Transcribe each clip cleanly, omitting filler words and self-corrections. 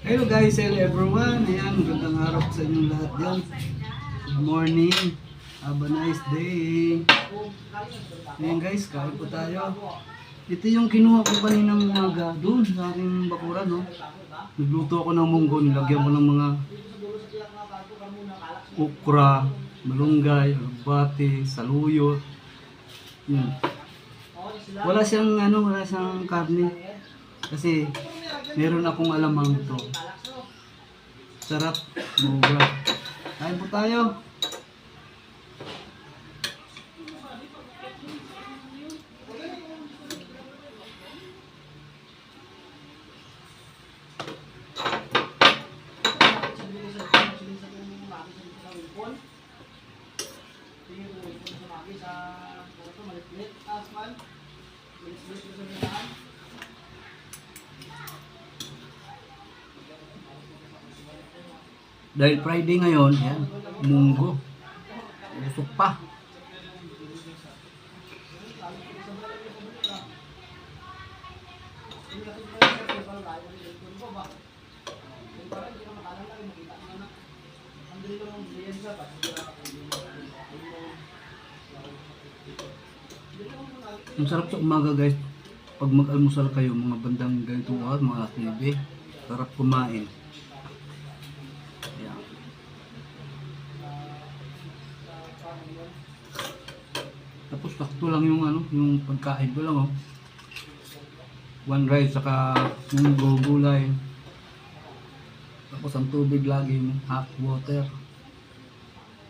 Hello guys, hello everyone. Ayan, magandang araw sa inyong lahat yan. Good morning. Have a nice day. Ayan guys, kain po tayo. Ito yung kinuha ko kaninang umaga doon sa aking bakuran, no? Nagluto ako ng munggo, nilagyan ko ng mga okra, malunggay, alugbati, saluyot. Yan. Wala siyang karne. Kasi meron akong alamang to. Sarap, buga. Kain po tayo. Dahil Friday ngayon, yan, munggo. Busog pa. Ang sarap sa umaga guys. Pag mag-almusal kayo, mga bandang ganito mga alas 9, sarap kumain. Ayan. Tapos sakto lang yung yung pagkain ko lang one rice saka yung gulay. Tapos ang tubig lagi, hot water.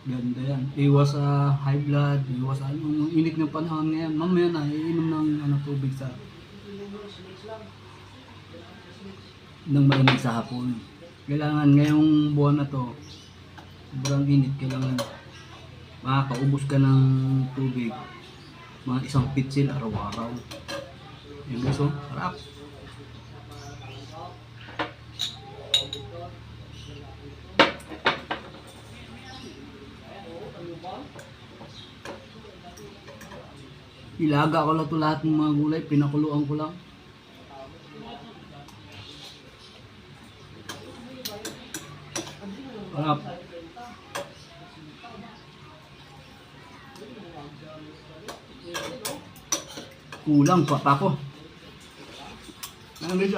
Ganda yan. Iwas sa high blood, iwas sa yung init ng panahon ngayon. Mamaya na, iinom ng tubig ng mainit sa hapon. Kailangan ngayong buwan na to, sobrang init, kailangan makakaubos ka ng tubig. Mga 1 pitsil araw-araw. Yan guys, sarap. Ilaga ko lang ito lahat ng mga gulay, pinakuluan ko lang. Sarap. Kulang pa ako. Ano dito